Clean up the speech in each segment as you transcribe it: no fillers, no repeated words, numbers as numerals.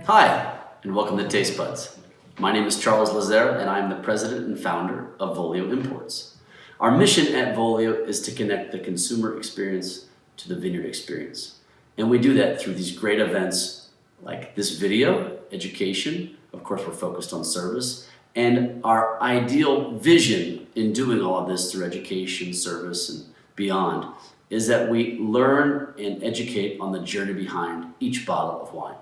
Hi, and welcome to Taste Buds. My name is Charles Lazzara, and I'm the president and founder of Volio Imports. Our mission at Volio is to connect the consumer experience to the vineyard experience. And we do that through these great events like this video, education, of course we're focused on service, and our ideal vision in doing all of this through education, service, and beyond is that we learn and educate on the journey behind each bottle of wine.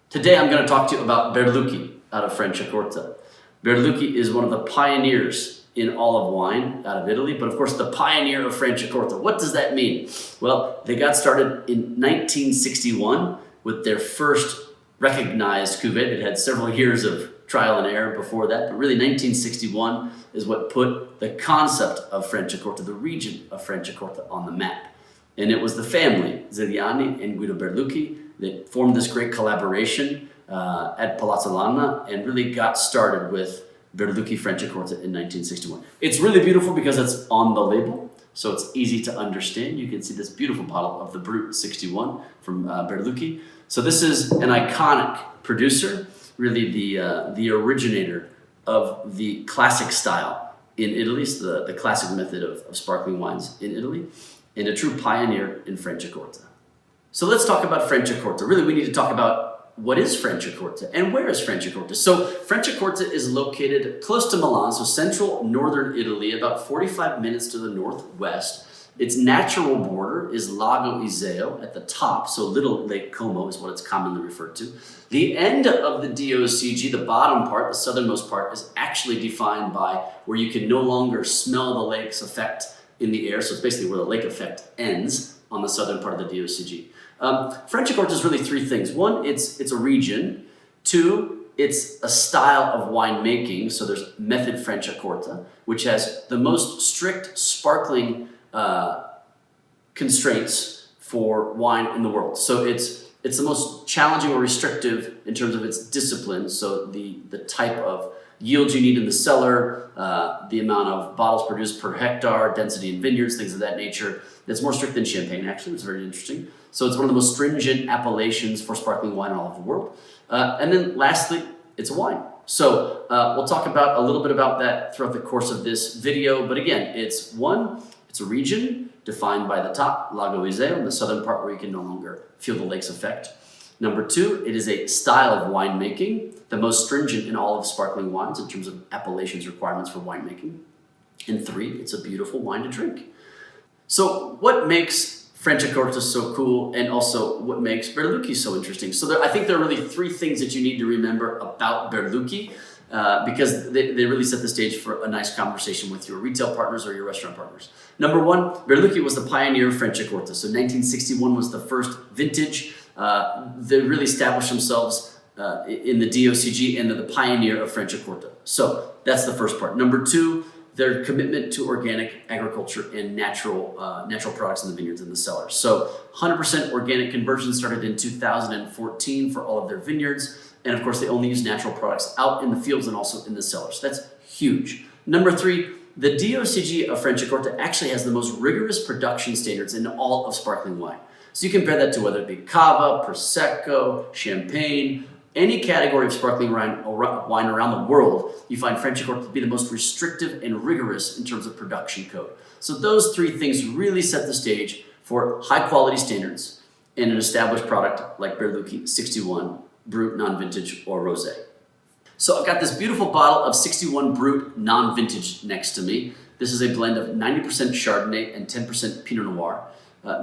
Today I'm going to talk to you about Berlucchi out of Franciacorta. Berlucchi is one of the pioneers in all of wine out of Italy, but of course the pioneer of Franciacorta. What does that mean? Well, they got started in 1961 with their first recognized cuvée. It had several years of trial and error before that, but really 1961 is what put the concept of Franciacorta, the region of Franciacorta, on the map. And it was the family, Zegliani and Guido Berlucchi, that formed this great collaboration at Palazzo Lanna and really got started with Berlucchi Franciacorta in 1961. It's really beautiful because it's on the label, so it's easy to understand. You can see this beautiful bottle of the Brut 61 from Berlucchi. So this is an iconic producer, really the originator of the classic style in Italy, so the classic method of sparkling wines in Italy, and a true pioneer in Franciacorta. So let's talk about Franciacorta. Really, we need to talk about what is Franciacorta and where is Franciacorta. So Franciacorta is located close to Milan, so central northern Italy, about 45 minutes to the northwest. Its natural border is Lago Iseo at the top, so Little Lake Como is what it's commonly referred to. The end of the DOCG, the bottom part, the southernmost part, is actually defined by where you can no longer smell the lake's effect in the air, so it's basically where the lake effect ends on the southern part of the DOCG. Franciacorta is really three things. One, it's a region. Two, it's a style of winemaking. So there's Method Franciacorta, which has the most strict sparkling constraints for wine in the world. So it's the most challenging or restrictive in terms of its discipline. So the type of yield you need in the cellar, the amount of bottles produced per hectare, density in vineyards, things of that nature. It's more strict than Champagne, actually. It's very interesting. So it's one of the most stringent appellations for sparkling wine in all of the world. And then lastly, it's a wine. So we'll talk about a little bit about that throughout the course of this video. But again, it's a region defined by the top, Lago Iseo, in the southern part where you can no longer feel the lake's effect. Number two, it is a style of winemaking, the most stringent in all of sparkling wines in terms of appellations requirements for winemaking. And three, it's a beautiful wine to drink. So what makes Franciacorta so cool, and also what makes Berlucchi so interesting? So I think there are really three things that you need to remember about Berlucchi because they really set the stage for a nice conversation with your retail partners or your restaurant partners. Number one, Berlucchi was the pioneer of Franciacorta. So 1961 was the first vintage. They really established themselves in the DOCG and they're the pioneer of Franciacorta. So that's the first part. Number two, their commitment to organic agriculture and natural products in the vineyards and the cellars. So 100% organic conversion started in 2014 for all of their vineyards. And of course, they only use natural products out in the fields and also in the cellars. That's huge. Number three, the DOCG of Franciacorta actually has the most rigorous production standards in all of sparkling wine. So you compare that to whether it be Cava, Prosecco, Champagne, any category of sparkling wine around the world, you find Franciacorta to be the most restrictive and rigorous in terms of production code. So those three things really set the stage for high quality standards in an established product like Berlucchi 61 Brut non-vintage or Rosé. So I've got this beautiful bottle of 61 Brut non-vintage next to me. This is a blend of 90% Chardonnay and 10% Pinot Noir.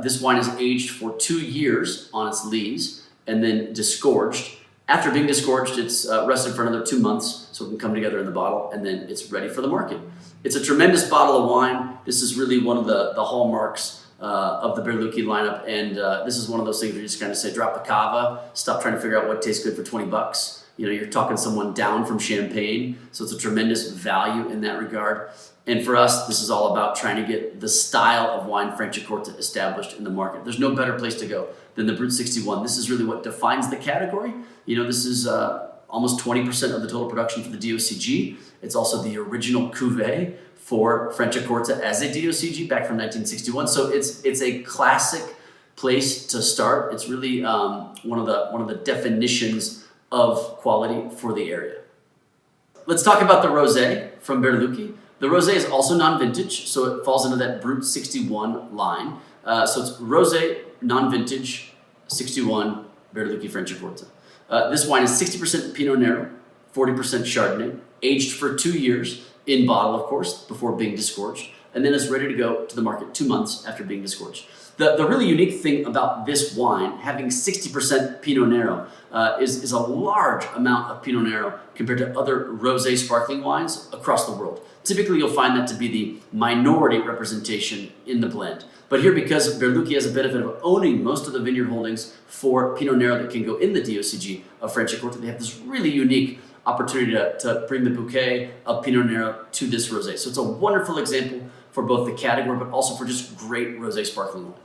This wine is aged for 2 years on its lees and then disgorged. After being disgorged, it's rested for another 2 months so it can come together in the bottle, and then it's ready for the market. It's a tremendous bottle of wine. This is really one of the hallmarks of the Berlucchi lineup, and this is one of those things where you just kind of say, drop the Cava, stop trying to figure out what tastes good for 20 bucks. You know, you're talking someone down from Champagne, so it's a tremendous value in that regard. And for us, this is all about trying to get the style of wine Franciacorta established in the market. There's no better place to go than the Brut 61. This is really what defines the category. You know, this is almost 20% of the total production for the DOCG. It's also the original cuvée for Franciacorta as a DOCG back from 1961. So it's a classic place to start. It's really one of the definitions of quality for the area. Let's talk about the Rosé from Berlucchi. The Rosé is also non-vintage, so it falls into that Brut 61 line. So it's Rosé, non-vintage, 61, Berlucchi Franciacorta. This wine is 60% Pinot Nero, 40% Chardonnay, aged for 2 years, in bottle of course, before being disgorged, and then it's ready to go to the market 2 months after being disgorged. The really unique thing about this wine, having 60% Pinot Nero, is a large amount of Pinot Nero compared to other rosé sparkling wines across the world. Typically, you'll find that to be the minority representation in the blend. But here, because Berlucchi has a benefit of owning most of the vineyard holdings for Pinot Nero that can go in the DOCG of Franciacorta, they have this really unique opportunity to bring the bouquet of Pinot Nero to this rosé. So it's a wonderful example for both the category, but also for just great rosé sparkling wine.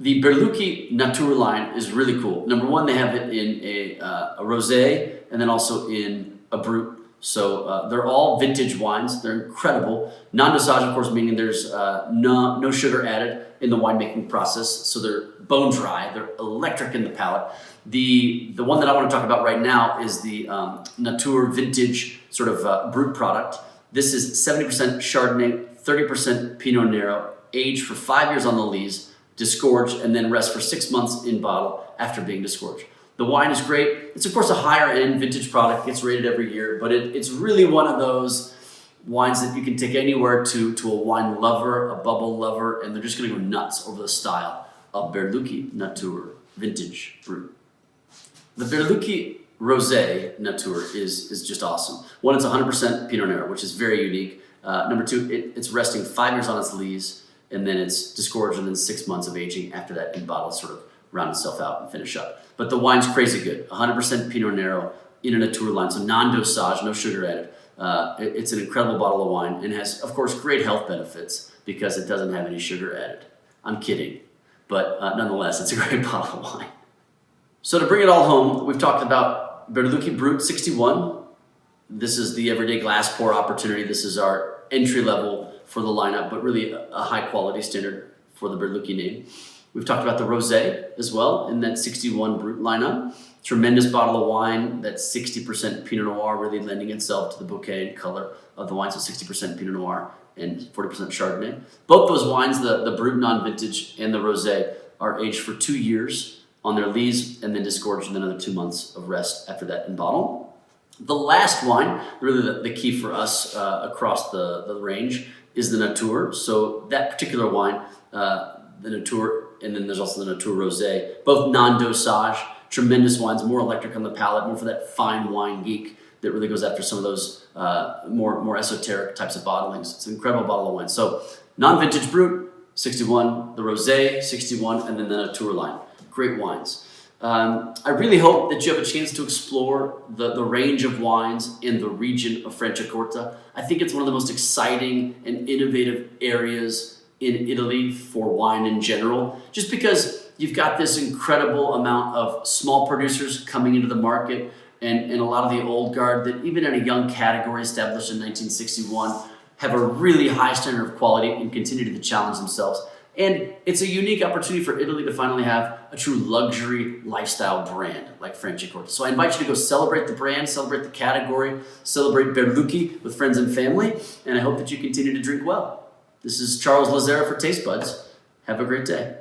The Berlucchi Natur line is really cool. Number one, they have it in a rosé and then also in a brut. So they're all vintage wines. They're incredible. Non-dosage, of course, meaning there's no sugar added in the winemaking process. So they're bone dry. They're electric in the palate. The one that I want to talk about right now is the Natur vintage sort of brut product. This is 70% Chardonnay, 30% Pinot Nero, aged for 5 years on the lees, disgorged, and then rest for 6 months in bottle after being disgorged. The wine is great. It's of course a higher end vintage product, gets rated every year, but it's really one of those wines that you can take anywhere to a wine lover, a bubble lover, and they're just gonna go nuts over the style of Berlucchi Natur Vintage Brut. The Berlucchi Rosé Natur is just awesome. One, it's 100% Pinot Nero, which is very unique. Number two, it's resting 5 years on its lees, and then it's disgorged, and then 6 months of aging after that in bottle sort of round itself out and finish up. But the wine's crazy good. 100% Pinot Nero in a Natur line, so non-dosage, no sugar added. It's an incredible bottle of wine and has, of course, great health benefits because it doesn't have any sugar added. I'm kidding, but nonetheless, it's a great bottle of wine. So to bring it all home, we've talked about Berlucchi Brut 61. This is the everyday glass pour opportunity. This is our entry level for the lineup, but really a high quality standard for the Berlucchi name. We've talked about the Rosé as well in that 61 Brut lineup. Tremendous bottle of wine, that 60% Pinot Noir really lending itself to the bouquet and color of the wine, so 60% Pinot Noir and 40% Chardonnay. Both those wines, the Brut non-vintage and the Rosé, are aged for 2 years on their lees and then disgorged in another 2 months of rest after that in bottle. The last wine, really the key for us across the range, is the Natur. So that particular wine, the Natur, and then there's also the Natur Rosé, both non-dosage, tremendous wines, more electric on the palate, more for that fine wine geek that really goes after some of those more esoteric types of bottlings. It's an incredible bottle of wine. So non-vintage Brut, 61, the Rosé, 61, and then the Natur line. Great wines. I really hope that you have a chance to explore the range of wines in the region of Franciacorta. I think it's one of the most exciting and innovative areas in Italy for wine in general, just because you've got this incredible amount of small producers coming into the market and a lot of the old guard that even in a young category established in 1961 have a really high standard of quality and continue to challenge themselves. And it's a unique opportunity for Italy to finally have a true luxury lifestyle brand like Franciacorta. So I invite you to go celebrate the brand, celebrate the category, celebrate Berlucchi with friends and family, and I hope that you continue to drink well. This is Charles Lazzara for Taste Buds. Have a great day.